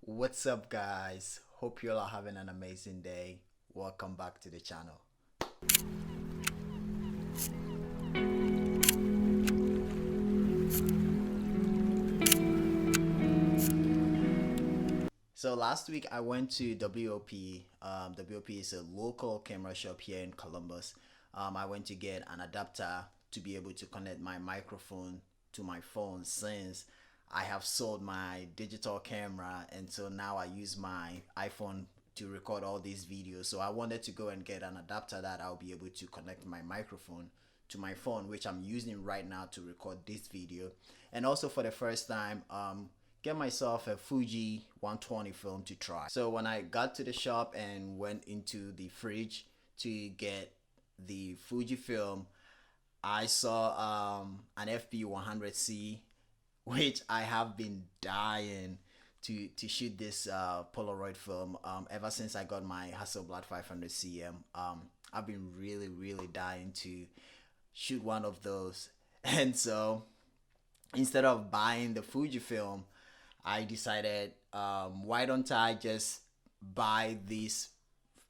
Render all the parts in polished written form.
What's up, guys? Hope you all are having an amazing day. Welcome back to the channel. So last week I went to WOP. WOP is a local camera shop here in Columbus. I went to get an adapter to be able to connect my microphone to my phone since I have sold my digital camera, and so now I use my iPhone to record all these videos. So I wanted to go and get an adapter that I'll be able to connect my microphone to my phone, which I'm using right now to record this video. And also for the first time, get myself a Fuji 120 film to try. So when I got to the shop and went into the fridge to get the Fuji film, I saw an FP 100C, which I have been dying to shoot this Polaroid film ever since I got my Hasselblad 500CM. I've been really dying to shoot one of those, and so instead of buying the Fujifilm, I decided, why don't I just buy this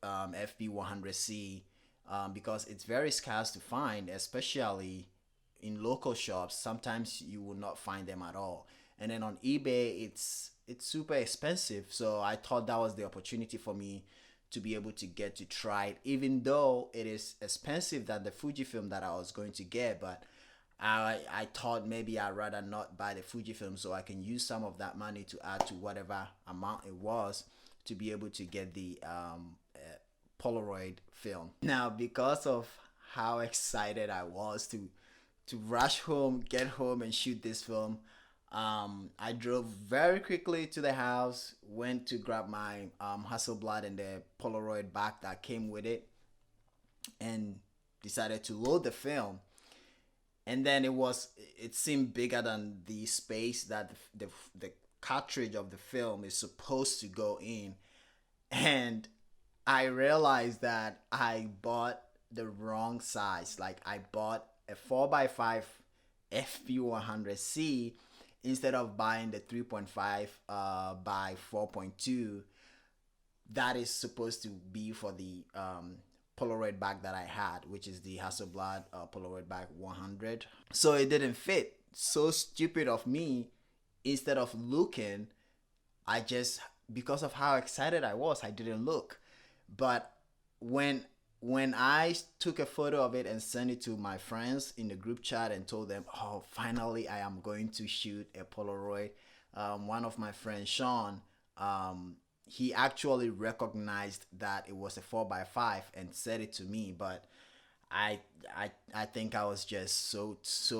FB 100C, because it's very scarce to find, especially in local shops. Sometimes you will not find them at all, and then on eBay it's super expensive. So I thought that was the opportunity for me to be able to get to try it, even though it is expensive than the Fujifilm that I was going to get. But I thought maybe I'd rather not buy the Fujifilm, so I can use some of that money to add to whatever amount it was to be able to get the Polaroid film. Now, because of how excited I was to rush home, get home, and shoot this film, I drove very quickly to the house, went to grab my Hasselblad and the Polaroid back that came with it, and decided to load the film. And then it seemed bigger than the space that the cartridge of the film is supposed to go in, and I realized that I bought the wrong size. Like, I bought a 4x5 FP100C instead of buying the 3.5 by 4.2 that is supposed to be for the Polaroid bag that I had, which is the Hasselblad Polaroid bag 100. So it didn't fit. So stupid of me. Instead of looking, I just, because of how excited I was, I didn't look. But when I took a photo of it and sent it to my friends in the group chat and told them, oh, finally I am going to shoot a Polaroid, one of my friends, Sean, he actually recognized that it was a 4x5 and said it to me. But I think I was just so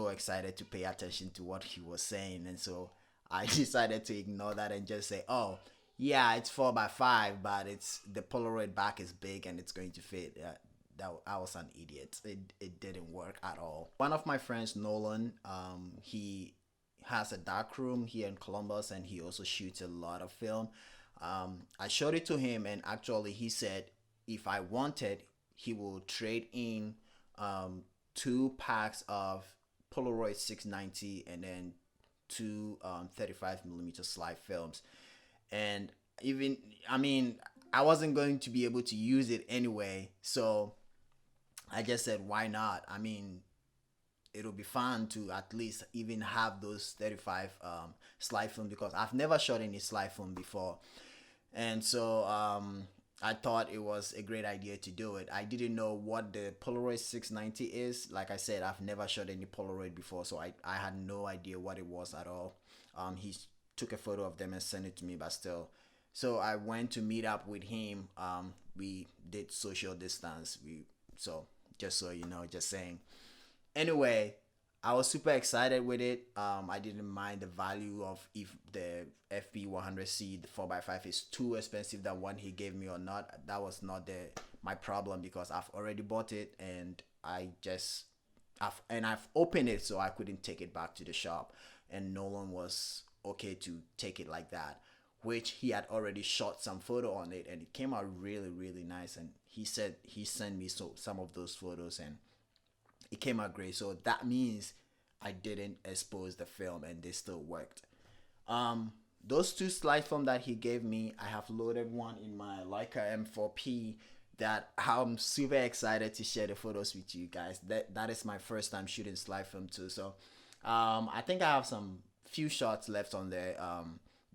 excited to pay attention to what he was saying, and so I decided to ignore that and just say, oh yeah, it's 4x5, but it's the Polaroid back is big and it's going to fit. That I was an idiot. It didn't work at all. One of my friends, Nolan, he has a dark room here in Columbus, and he also shoots a lot of film. I showed it to him, and actually he said if I wanted, he will trade in 2 packs of Polaroid 690 and then two 35mm slide films. And even, I mean, I wasn't going to be able to use it anyway, so I just said, why not? I mean, it'll be fun to at least even have those 35 slide film, because I've never shot any slide film before. And so I thought it was a great idea to do it. I didn't know what the Polaroid 690 is. Like I said, I've never shot any Polaroid before, so I had no idea what it was at all. He took a photo of them and sent it to me, but still. So I went to meet up with him. We did social distance. So just so you know, just saying. Anyway, I was super excited with it. I didn't mind the value of if the FP 100C, the 4x5, is too expensive than one he gave me or not. That was not my problem, because I've already bought it, and I've opened it, so I couldn't take it back to the shop. And Nolan was okay to take it like that, which he had already shot some photo on it, and it came out really nice. And he said he sent me some of those photos, and it came out great. So that means I didn't expose the film, and they still worked. those two slide film that he gave me, I have loaded one in my Leica M4P that I'm super excited to share the photos with you guys. That is my first time shooting slide film too. So I think I have some few shots left on there.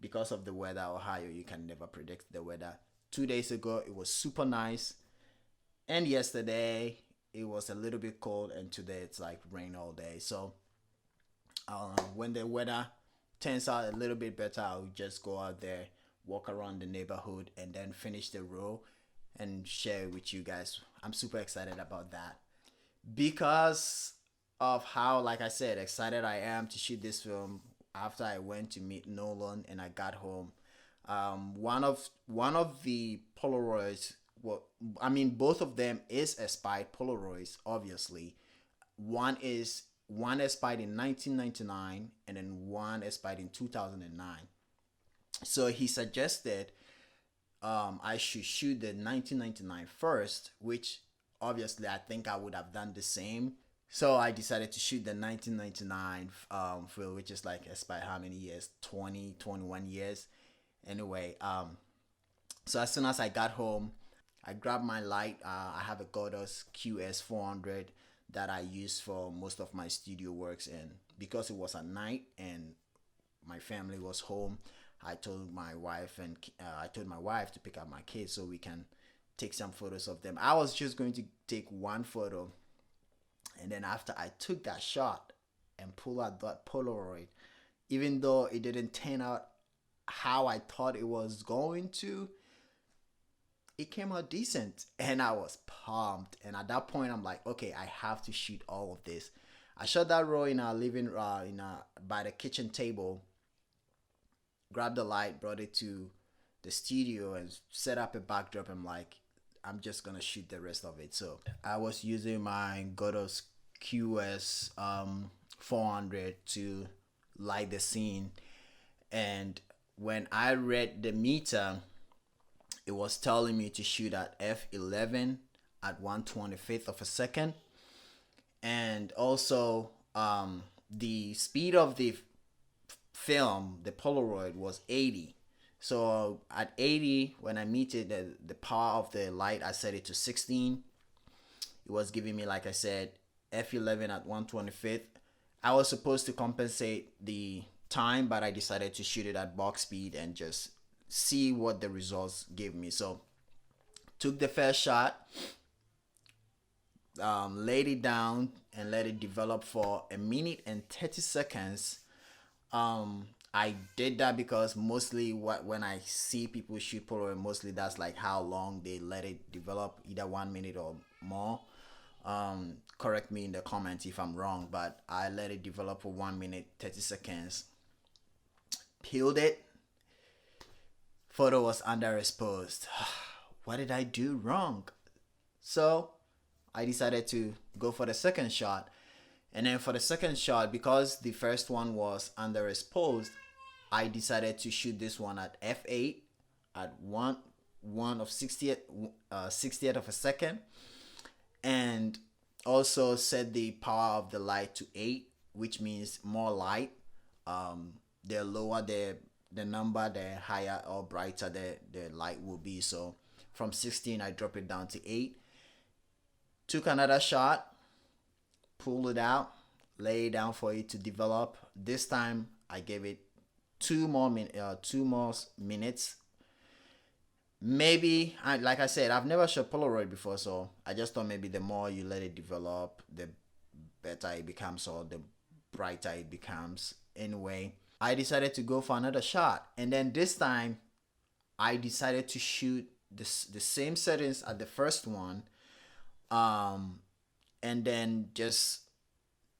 Because of the weather, Ohio, you can never predict the weather. 2 days ago it was super nice, and yesterday it was a little bit cold, and today it's like rain all day. So when the weather turns out a little bit better, I'll just go out there, walk around the neighborhood, and then finish the row and share it with you guys. I'm super excited about that because of how, like I said, excited I am to shoot this film after I went to meet Nolan and I got home. One of the Polaroids, well, I mean, both of them is expired Polaroids, obviously. One expired in 1999 and then one expired in 2009. So he suggested I should shoot the 1999 first, which obviously I think I would have done the same. So I decided to shoot the 1999 film, which is like expired how many years? 20, 21 years. Anyway, so as soon as I got home, I grabbed my light. I have a Godos QS 400 that I use for most of my studio works, and because it was at night and my family was home, I told my wife to pick up my kids so we can take some photos of them. I was just going to take one photo, and then after I took that shot and pulled out that Polaroid, even though it didn't turn out how I thought it was going to, it came out decent, and I was pumped. And at that point, I'm like, okay, I have to shoot all of this. I shot that row in our living by the kitchen table, grabbed the light, brought it to the studio, and set up a backdrop. I'm like, I'm just gonna shoot the rest of it. So I was using my Godos QS 400 to light the scene, and when I read the meter, it was telling me to shoot at f11 at 1/25th of a second, and also the speed of the film, the Polaroid, was 80. So at 80, when I meted the power of the light, I set it to 16. It was giving me, like I said, f11 at 1/25th. I was supposed to compensate the time, but I decided to shoot it at box speed and just see what the results gave me. So took the first shot, laid it down and let it develop for 1 minute and 30 seconds. I did that because mostly when I see people shoot Polaroid, mostly that's like how long they let it develop, either 1 minute or more. Correct me in the comments if I'm wrong, but I let it develop for 1 minute 30 seconds, peeled it. Photo was underexposed. What did I do wrong? So I decided to go for the second shot. And then for the second shot, because the first one was underexposed, I decided to shoot this one at f8 at 1/60th of a second, and also set the power of the light to 8, which means more light. The lower the number, the higher or brighter the light will be. So from 16, I drop it down to 8. Took another shot, pulled it out, lay it down for it to develop. This time I gave it 2 more minutes. Maybe, like I said, I've never shot Polaroid before, so I just thought maybe the more you let it develop, the better it becomes, or the brighter it becomes. Anyway, I decided to go for another shot, and then this time I decided to shoot the same settings at the first one, and then just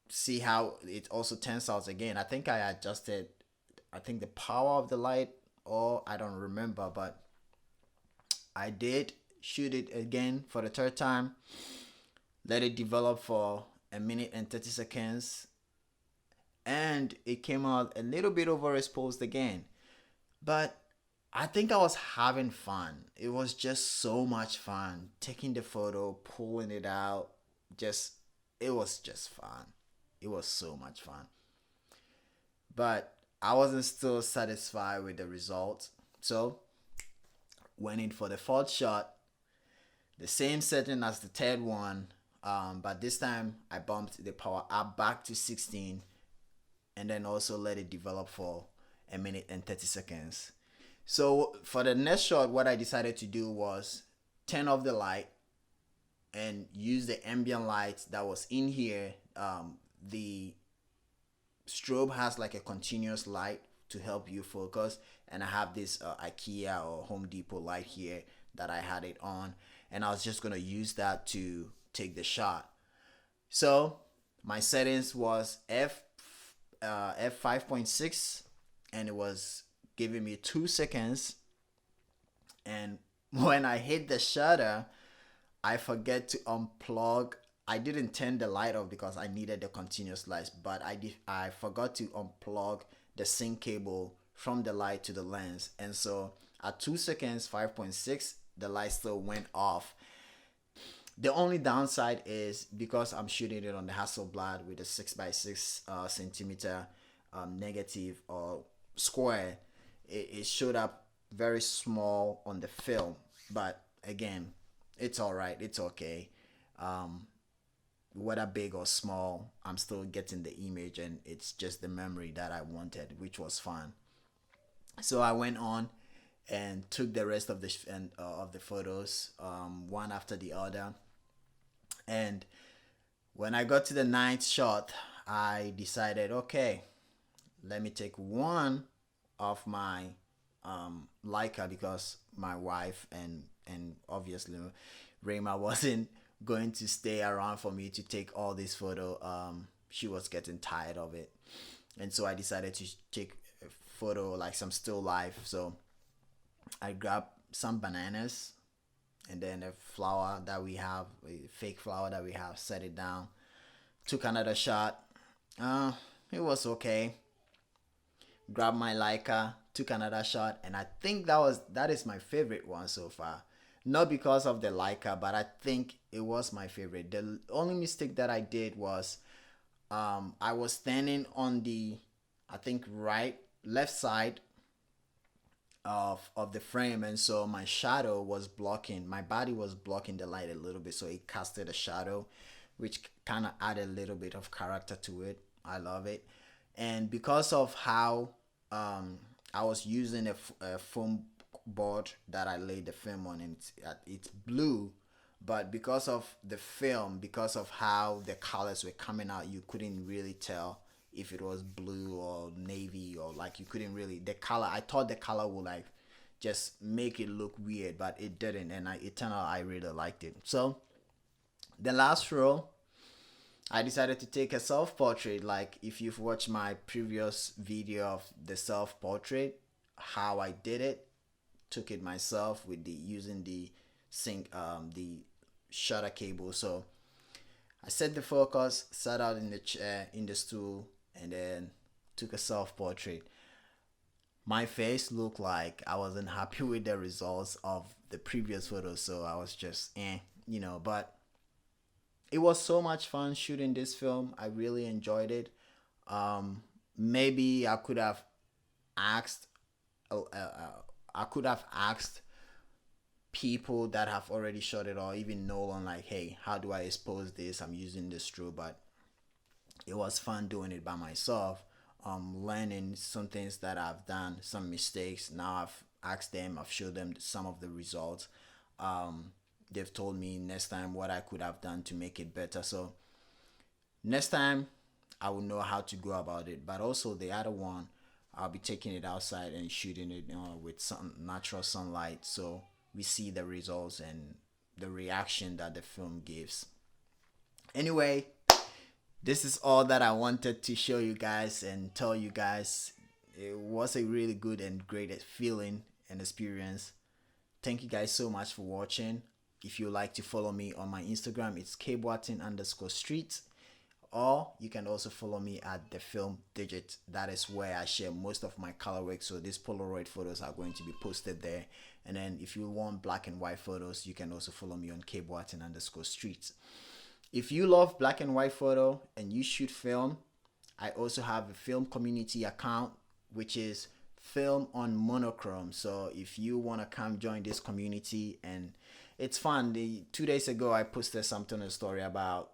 see how it also turns out again. I think I adjusted, the power of the light, or I don't remember, but I did shoot it again for the third time, let it develop for 1 minute and 30 seconds, and it came out a little bit overexposed again. But I think I was having fun. It was just so much fun taking the photo, pulling it out. It was just fun. It was so much fun. But I wasn't still satisfied with the result. So went in for the fourth shot, the same setting as the third one, but this time I bumped the power up back to 16, and then also let it develop for a minute and 30 seconds. So for the next shot, what I decided to do was turn off the light and use the ambient light that was in here. The strobe has like a continuous light to help you focus, and I have this IKEA or Home Depot light here that I had it on, and I was just gonna use that to take the shot. So my settings was f5.6, and it was giving me 2 seconds. And when I hit the shutter, I forget to unplug. I didn't turn the light off because I needed the continuous lights, but I forgot to unplug the sync cable from the light to the lens, and so at 2 seconds, 5.6, the light still went off. The only downside is because I'm shooting it on the Hasselblad with a 6x6 centimeter negative or square, it showed up very small on the film. But again, it's all right. It's okay. Whether big or small, I'm still getting the image, and it's just the memory that I wanted, which was fun. So I went on and took the rest of the photos, one after the other. And when I got to the ninth shot, I decided, okay, let me take one of my Leica, because my wife and obviously Rayma wasn't going to stay around for me to take all this photo. She was getting tired of it, and so I decided to take a photo, like some still life. So I grabbed some bananas and then a flower that we have, a fake flower that we have, set it down, took another shot. It was okay. Grabbed my Leica, took another shot, and I think that is my favorite one so far. Not because of the Leica, but I think it was my favorite. The only mistake that I did was I was standing on the, I think, left side of the frame, and so my shadow was blocking, my body was blocking the light a little bit, so it casted a shadow, which kind of added a little bit of character to it. I love it. And because of how I was using a foam board that I laid the film on, and it's blue, but because of the film, because of how the colors were coming out, you couldn't really tell if it was blue or navy, or like you couldn't really, the color, I thought the color would like just make it look weird, but it didn't, and it turned out I really liked it. So the last row, I decided to take a self-portrait. Like if you've watched my previous video of the self-portrait, how I did it, took it myself with using the the shutter cable. So I set the focus, sat out in the chair, in the stool, and then took a self-portrait. My face looked like I wasn't happy with the results of the previous photos, so I was just but it was so much fun shooting this film. I really enjoyed it. Maybe I could have asked people that have already shot it, or even Nolan, like, hey, how do I expose this? I'm using this true, but it was fun doing it by myself. Learning some things that I've done, some mistakes. Now I've asked them, I've showed them some of the results. They've told me next time what I could have done to make it better. So next time I will know how to go about it. But also the other one, I'll be taking it outside and shooting it with some natural sunlight, so we see the results and the reaction that the film gives. Anyway, this is all that I wanted to show you guys and tell you guys. It was a really good and great feeling and experience. Thank you guys so much for watching. If you like to follow me on my Instagram, it's kboatin_street. Or you can also follow me at the Film Digit. That is where I share most of my color work. So these Polaroid photos are going to be posted there. And then if you want black and white photos, you can also follow me on kboatin_street. If you love black and white photo and you shoot film, I also have a film community account which is film on monochrome. So if you want to come join this community, and it's fun. 2 days ago I posted something on a story about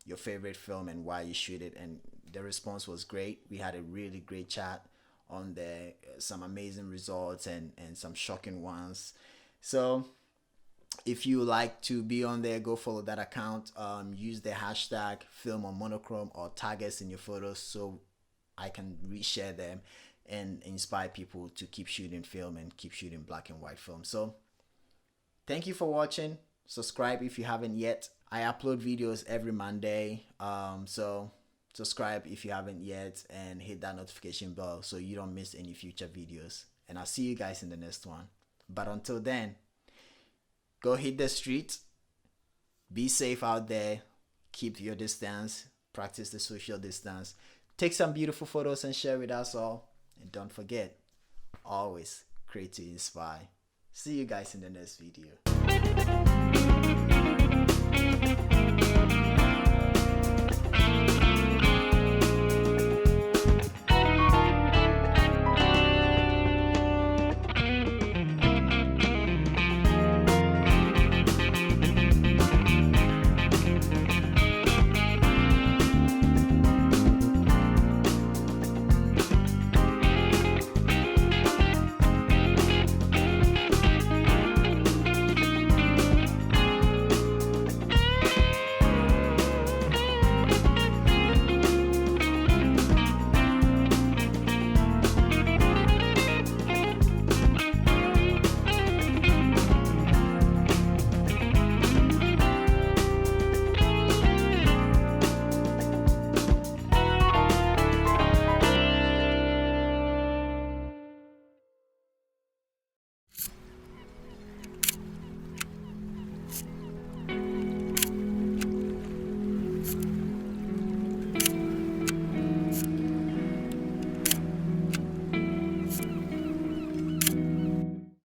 your favorite film and why you shoot it, and the response was great. We had a really great chat on there, some amazing results and some shocking ones. So if you like to be on there, go follow that account. Use the hashtag film on monochrome or tag us in your photos so I can reshare them and inspire people to keep shooting film and keep shooting black and white film. So thank you for watching. Subscribe if you haven't yet. I upload videos every Monday. So subscribe if you haven't yet and hit that notification bell so you don't miss any future videos. And I'll see you guys in the next one. But until then, go hit the street. Be safe out there. Keep your distance. Practice the social distance. Take some beautiful photos and share with us all. And don't forget, always create to inspire. See you guys in the next video.